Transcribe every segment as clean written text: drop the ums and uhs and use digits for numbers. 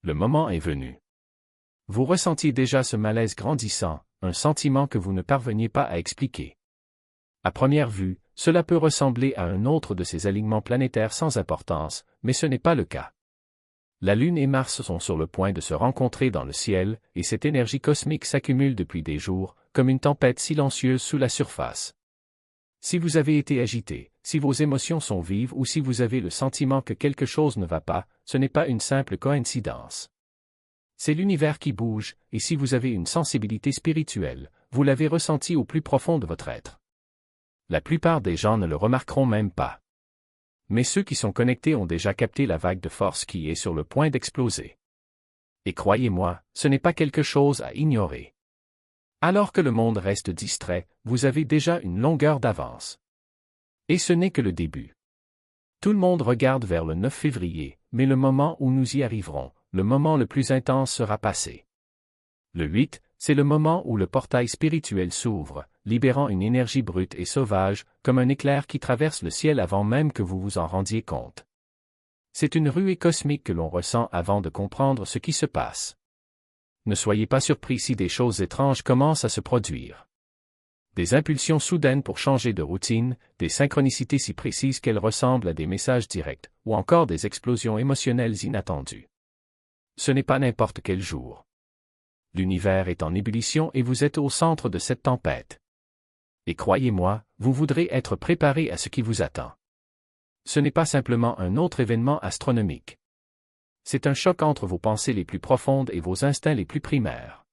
Le moment est venu. Vous ressentiez déjà ce malaise grandissant, un sentiment que vous ne parveniez pas à expliquer. À première vue, cela peut ressembler à un autre de ces alignements planétaires sans importance, mais ce n'est pas le cas. La Lune et Mars sont sur le point de se rencontrer dans le ciel, et cette énergie cosmique s'accumule depuis des jours, comme une tempête silencieuse sous la surface. Si vous avez été agité, si vos émotions sont vives ou si vous avez le sentiment que quelque chose ne va pas, ce n'est pas une simple coïncidence. C'est l'univers qui bouge, et si vous avez une sensibilité spirituelle, vous l'avez ressenti au plus profond de votre être. La plupart des gens ne le remarqueront même pas. Mais ceux qui sont connectés ont déjà capté la vague de force qui est sur le point d'exploser. Et croyez-moi, ce n'est pas quelque chose à ignorer. Alors que le monde reste distrait, vous avez déjà une longueur d'avance. Et ce n'est que le début. Tout le monde regarde vers le 9 février, mais le moment où nous y arriverons, le moment le plus intense sera passé. Le 8, c'est le moment où le portail spirituel s'ouvre, libérant une énergie brute et sauvage, comme un éclair qui traverse le ciel avant même que vous vous en rendiez compte. C'est une ruée cosmique que l'on ressent avant de comprendre ce qui se passe. Ne soyez pas surpris si des choses étranges commencent à se produire. Des impulsions soudaines pour changer de routine, des synchronicités si précises qu'elles ressemblent à des messages directs, ou encore des explosions émotionnelles inattendues. Ce n'est pas n'importe quel jour. L'univers est en ébullition et vous êtes au centre de cette tempête. Et croyez-moi, vous voudrez être préparé à ce qui vous attend. Ce n'est pas simplement un autre événement astronomique. C'est un choc entre vos pensées les plus profondes et vos instincts les plus primaires.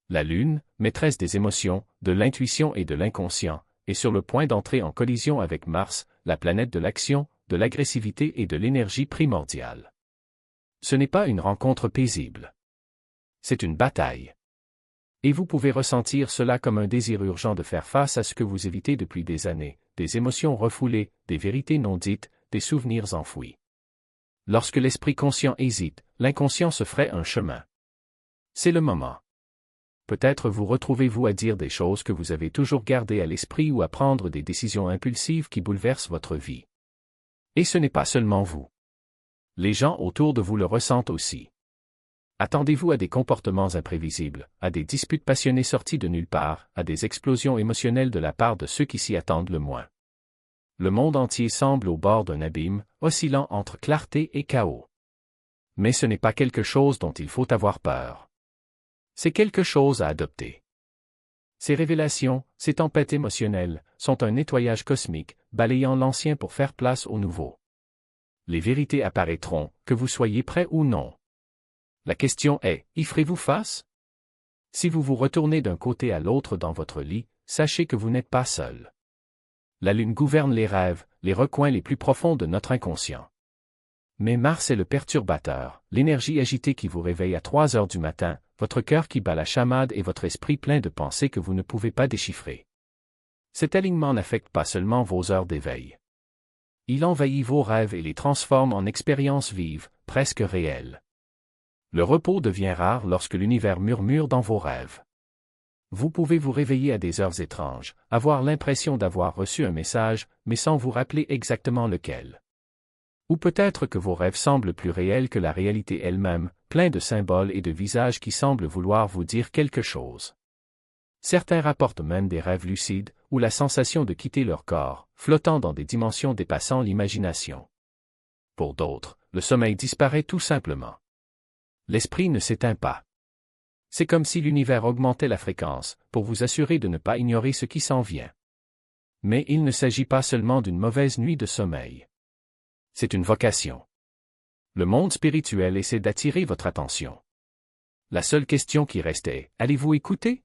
La Lune, maîtresse des émotions, de l'intuition et de l'inconscient, est sur le point d'entrer en collision avec Mars, la planète de l'action, de l'agressivité et de l'énergie primordiale. Ce n'est pas une rencontre paisible. C'est une bataille. Et vous pouvez ressentir cela comme un désir urgent de faire face à ce que vous évitez depuis des années, des émotions refoulées, des vérités non dites, des souvenirs enfouis. Lorsque l'esprit conscient hésite, l'inconscient se fraye un chemin. C'est le moment. Peut-être vous retrouvez-vous à dire des choses que vous avez toujours gardées à l'esprit ou à prendre des décisions impulsives qui bouleversent votre vie. Et ce n'est pas seulement vous. Les gens autour de vous le ressentent aussi. Attendez-vous à des comportements imprévisibles, à des disputes passionnées sorties de nulle part, à des explosions émotionnelles de la part de ceux qui s'y attendent le moins. Le monde entier semble au bord d'un abîme, oscillant entre clarté et chaos. Mais ce n'est pas quelque chose dont il faut avoir peur. C'est quelque chose à adopter. Ces révélations, ces tempêtes émotionnelles, sont un nettoyage cosmique, balayant l'ancien pour faire place au nouveau. Les vérités apparaîtront, que vous soyez prêt ou non. La question est, y ferez-vous face? Si vous vous retournez d'un côté à l'autre dans votre lit, sachez que vous n'êtes pas seul. La Lune gouverne les rêves, les recoins les plus profonds de notre inconscient. Mais Mars est le perturbateur, l'énergie agitée qui vous réveille à 3 heures du matin, votre cœur qui bat la chamade et votre esprit plein de pensées que vous ne pouvez pas déchiffrer. Cet alignement n'affecte pas seulement vos heures d'éveil. Il envahit vos rêves et les transforme en expériences vives, presque réelles. Le repos devient rare lorsque l'univers murmure dans vos rêves. Vous pouvez vous réveiller à des heures étranges, avoir l'impression d'avoir reçu un message, mais sans vous rappeler exactement lequel. Ou peut-être que vos rêves semblent plus réels que la réalité elle-même, pleins de symboles et de visages qui semblent vouloir vous dire quelque chose. Certains rapportent même des rêves lucides, ou la sensation de quitter leur corps, flottant dans des dimensions dépassant l'imagination. Pour d'autres, le sommeil disparaît tout simplement. L'esprit ne s'éteint pas. C'est comme si l'univers augmentait la fréquence, pour vous assurer de ne pas ignorer ce qui s'en vient. Mais il ne s'agit pas seulement d'une mauvaise nuit de sommeil. C'est une vocation. Le monde spirituel essaie d'attirer votre attention. La seule question qui reste est, allez-vous écouter?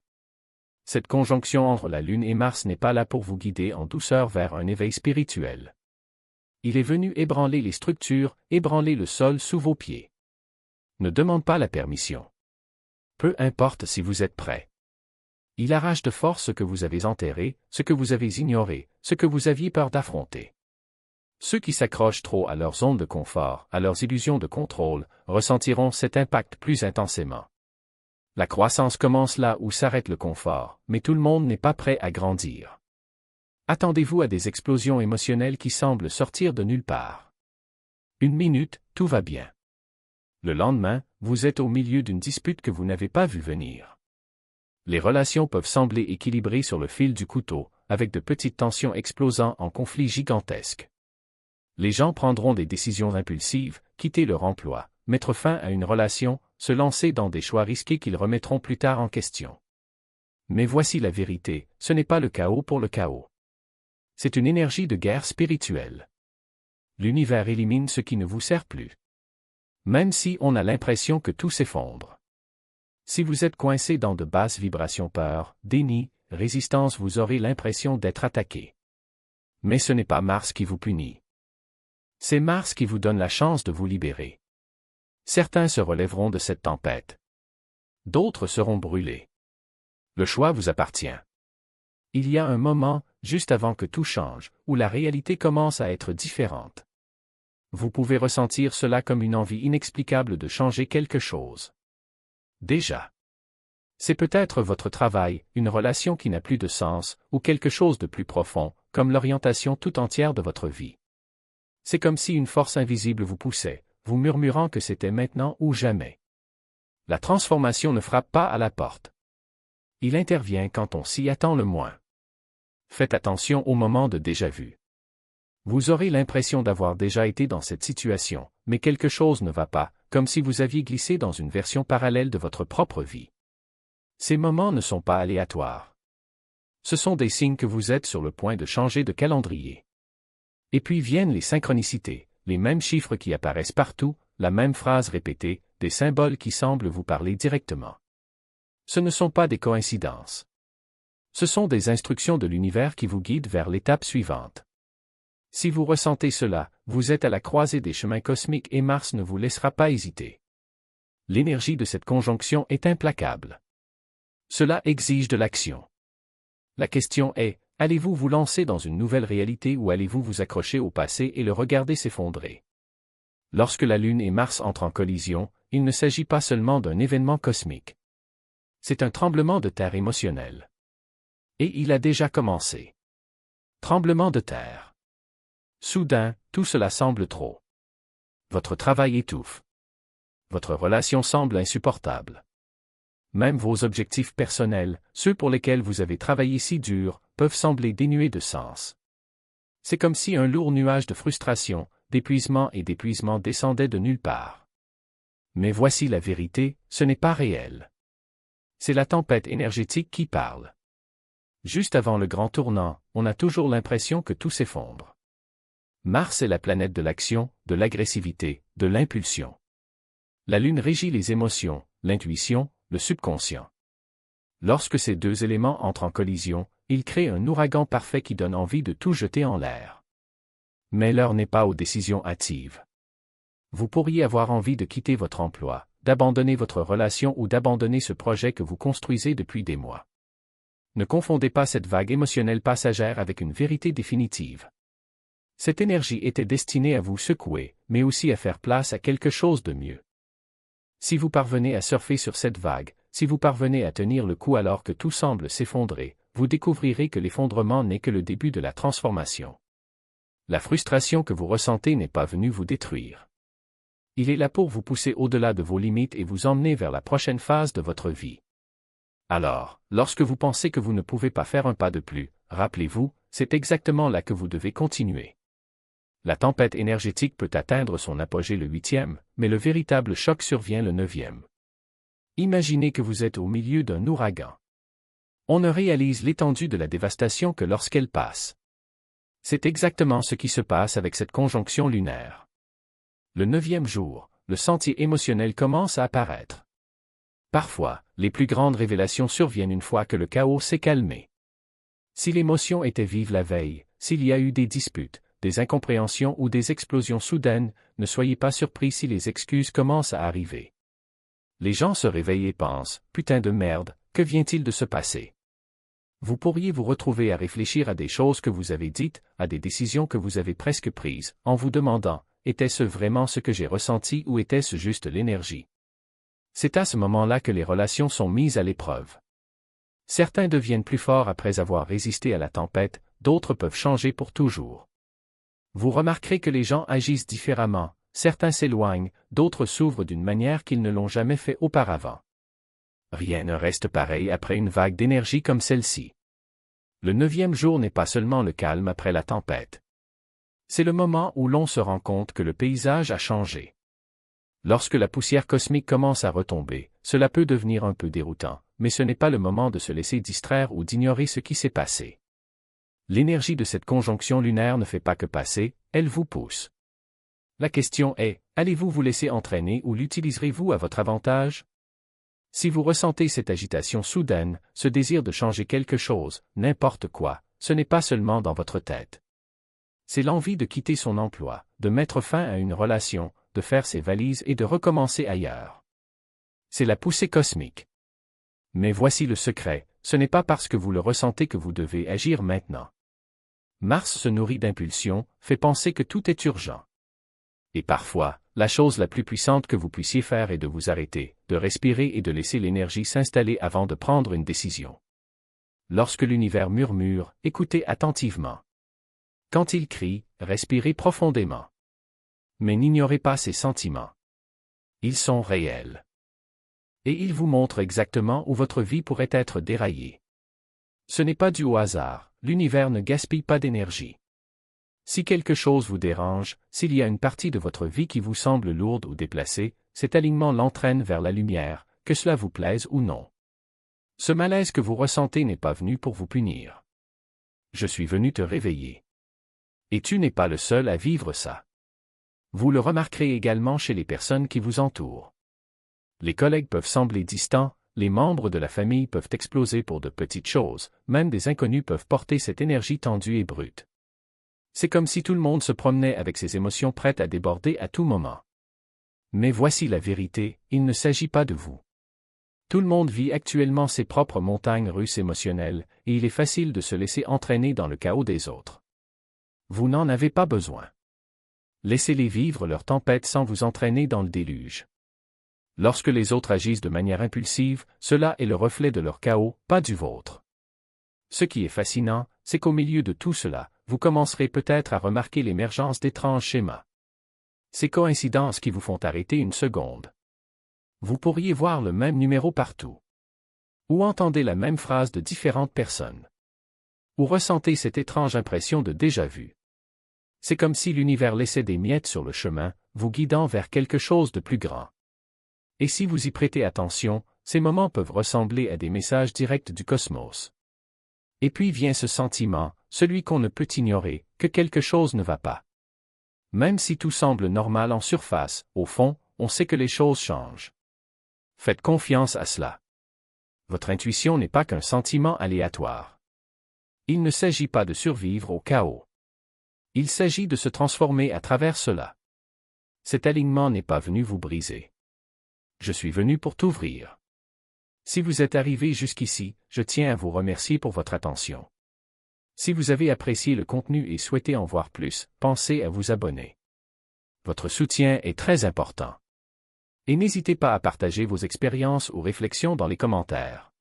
Cette conjonction entre la Lune et Mars n'est pas là pour vous guider en douceur vers un éveil spirituel. Il est venu ébranler les structures, ébranler le sol sous vos pieds. Ne demande pas la permission. Peu importe si vous êtes prêt. Il arrache de force ce que vous avez enterré, ce que vous avez ignoré, ce que vous aviez peur d'affronter. Ceux qui s'accrochent trop à leur zone de confort, à leurs illusions de contrôle, ressentiront cet impact plus intensément. La croissance commence là où s'arrête le confort, mais tout le monde n'est pas prêt à grandir. Attendez-vous à des explosions émotionnelles qui semblent sortir de nulle part. Une minute, tout va bien. Le lendemain, vous êtes au milieu d'une dispute que vous n'avez pas vue venir. Les relations peuvent sembler équilibrées sur le fil du couteau, avec de petites tensions explosant en conflits gigantesques. Les gens prendront des décisions impulsives, quitter leur emploi, mettre fin à une relation, se lancer dans des choix risqués qu'ils remettront plus tard en question. Mais voici la vérité, ce n'est pas le chaos pour le chaos. C'est une énergie de guerre spirituelle. L'univers élimine ce qui ne vous sert plus. Même si on a l'impression que tout s'effondre. Si vous êtes coincé dans de basses vibrations peur, déni, résistance, vous aurez l'impression d'être attaqué. Mais ce n'est pas Mars qui vous punit. C'est Mars qui vous donne la chance de vous libérer. Certains se relèveront de cette tempête. D'autres seront brûlés. Le choix vous appartient. Il y a un moment, juste avant que tout change, où la réalité commence à être différente. Vous pouvez ressentir cela comme une envie inexplicable de changer quelque chose. Déjà. C'est peut-être votre travail, une relation qui n'a plus de sens, ou quelque chose de plus profond, comme l'orientation tout entière de votre vie. C'est comme si une force invisible vous poussait, vous murmurant que c'était maintenant ou jamais. La transformation ne frappe pas à la porte. Il intervient quand on s'y attend le moins. Faites attention au moment de déjà-vu. Vous aurez l'impression d'avoir déjà été dans cette situation, mais quelque chose ne va pas, comme si vous aviez glissé dans une version parallèle de votre propre vie. Ces moments ne sont pas aléatoires. Ce sont des signes que vous êtes sur le point de changer de calendrier. Et puis viennent les synchronicités, les mêmes chiffres qui apparaissent partout, la même phrase répétée, des symboles qui semblent vous parler directement. Ce ne sont pas des coïncidences. Ce sont des instructions de l'univers qui vous guident vers l'étape suivante. Si vous ressentez cela, vous êtes à la croisée des chemins cosmiques et Mars ne vous laissera pas hésiter. L'énergie de cette conjonction est implacable. Cela exige de l'action. La question est, allez-vous vous lancer dans une nouvelle réalité ou allez-vous vous accrocher au passé et le regarder s'effondrer? Lorsque la Lune et Mars entrent en collision, il ne s'agit pas seulement d'un événement cosmique. C'est un tremblement de terre émotionnel. Et il a déjà commencé. Tremblement de terre. Soudain, tout cela semble trop. Votre travail étouffe. Votre relation semble insupportable. Même vos objectifs personnels, ceux pour lesquels vous avez travaillé si dur, peuvent sembler dénués de sens. C'est comme si un lourd nuage de frustration, d'épuisement et d'épuisement descendait de nulle part. Mais voici la vérité, ce n'est pas réel. C'est la tempête énergétique qui parle. Juste avant le grand tournant, on a toujours l'impression que tout s'effondre. Mars est la planète de l'action, de l'agressivité, de l'impulsion. La Lune régit les émotions, l'intuition, le subconscient. Lorsque ces deux éléments entrent en collision, ils créent un ouragan parfait qui donne envie de tout jeter en l'air. Mais l'heure n'est pas aux décisions hâtives. Vous pourriez avoir envie de quitter votre emploi, d'abandonner votre relation ou d'abandonner ce projet que vous construisez depuis des mois. Ne confondez pas cette vague émotionnelle passagère avec une vérité définitive. Cette énergie était destinée à vous secouer, mais aussi à faire place à quelque chose de mieux. Si vous parvenez à surfer sur cette vague, si vous parvenez à tenir le coup alors que tout semble s'effondrer, vous découvrirez que l'effondrement n'est que le début de la transformation. La frustration que vous ressentez n'est pas venue vous détruire. Il est là pour vous pousser au-delà de vos limites et vous emmener vers la prochaine phase de votre vie. Alors, lorsque vous pensez que vous ne pouvez pas faire un pas de plus, rappelez-vous, c'est exactement là que vous devez continuer. La tempête énergétique peut atteindre son apogée le 8e, mais le véritable choc survient le 9e. Imaginez que vous êtes au milieu d'un ouragan. On ne réalise l'étendue de la dévastation que lorsqu'elle passe. C'est exactement ce qui se passe avec cette conjonction lunaire. Le 9e jour, le sentier émotionnel commence à apparaître. Parfois, les plus grandes révélations surviennent une fois que le chaos s'est calmé. Si l'émotion était vive la veille, s'il y a eu des disputes, des incompréhensions ou des explosions soudaines, ne soyez pas surpris si les excuses commencent à arriver. Les gens se réveillent et pensent, putain de merde, que vient-il de se passer? Vous pourriez vous retrouver à réfléchir à des choses que vous avez dites, à des décisions que vous avez presque prises, en vous demandant, était-ce vraiment ce que j'ai ressenti ou était-ce juste l'énergie? C'est à ce moment-là que les relations sont mises à l'épreuve. Certains deviennent plus forts après avoir résisté à la tempête, d'autres peuvent changer pour toujours. Vous remarquerez que les gens agissent différemment, certains s'éloignent, d'autres s'ouvrent d'une manière qu'ils ne l'ont jamais fait auparavant. Rien ne reste pareil après une vague d'énergie comme celle-ci. Le 9e jour n'est pas seulement le calme après la tempête. C'est le moment où l'on se rend compte que le paysage a changé. Lorsque la poussière cosmique commence à retomber, cela peut devenir un peu déroutant, mais ce n'est pas le moment de se laisser distraire ou d'ignorer ce qui s'est passé. L'énergie de cette conjonction lunaire ne fait pas que passer, elle vous pousse. La question est, allez-vous vous laisser entraîner ou l'utiliserez-vous à votre avantage? Si vous ressentez cette agitation soudaine, ce désir de changer quelque chose, n'importe quoi, ce n'est pas seulement dans votre tête. C'est l'envie de quitter son emploi, de mettre fin à une relation, de faire ses valises et de recommencer ailleurs. C'est la poussée cosmique. Mais voici le secret, ce n'est pas parce que vous le ressentez que vous devez agir maintenant. Mars se nourrit d'impulsions, fait penser que tout est urgent. Et parfois, la chose la plus puissante que vous puissiez faire est de vous arrêter, de respirer et de laisser l'énergie s'installer avant de prendre une décision. Lorsque l'univers murmure, écoutez attentivement. Quand il crie, respirez profondément. Mais n'ignorez pas ses sentiments. Ils sont réels. Et ils vous montrent exactement où votre vie pourrait être déraillée. Ce n'est pas dû au hasard, l'univers ne gaspille pas d'énergie. Si quelque chose vous dérange, s'il y a une partie de votre vie qui vous semble lourde ou déplacée, cet alignement l'entraîne vers la lumière, que cela vous plaise ou non. Ce malaise que vous ressentez n'est pas venu pour vous punir. Je suis venu te réveiller. Et tu n'es pas le seul à vivre ça. Vous le remarquerez également chez les personnes qui vous entourent. Les collègues peuvent sembler distants, les membres de la famille peuvent exploser pour de petites choses, même des inconnus peuvent porter cette énergie tendue et brute. C'est comme si tout le monde se promenait avec ses émotions prêtes à déborder à tout moment. Mais voici la vérité, il ne s'agit pas de vous. Tout le monde vit actuellement ses propres montagnes russes émotionnelles, et il est facile de se laisser entraîner dans le chaos des autres. Vous n'en avez pas besoin. Laissez-les vivre leur tempête sans vous entraîner dans le déluge. Lorsque les autres agissent de manière impulsive, cela est le reflet de leur chaos, pas du vôtre. Ce qui est fascinant, c'est qu'au milieu de tout cela, vous commencerez peut-être à remarquer l'émergence d'étranges schémas. Ces coïncidences qui vous font arrêter une seconde. Vous pourriez voir le même numéro partout. Ou entendez la même phrase de différentes personnes. Ou ressentez cette étrange impression de déjà-vu. C'est comme si l'univers laissait des miettes sur le chemin, vous guidant vers quelque chose de plus grand. Et si vous y prêtez attention, ces moments peuvent ressembler à des messages directs du cosmos. Et puis vient ce sentiment, celui qu'on ne peut ignorer, que quelque chose ne va pas. Même si tout semble normal en surface, au fond, on sait que les choses changent. Faites confiance à cela. Votre intuition n'est pas qu'un sentiment aléatoire. Il ne s'agit pas de survivre au chaos. Il s'agit de se transformer à travers cela. Cet alignement n'est pas venu vous briser. Je suis venu pour t'ouvrir. Si vous êtes arrivé jusqu'ici, je tiens à vous remercier pour votre attention. Si vous avez apprécié le contenu et souhaitez en voir plus, pensez à vous abonner. Votre soutien est très important. Et n'hésitez pas à partager vos expériences ou réflexions dans les commentaires.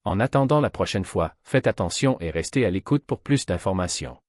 En attendant la prochaine fois, faites attention et restez à l'écoute pour plus d'informations.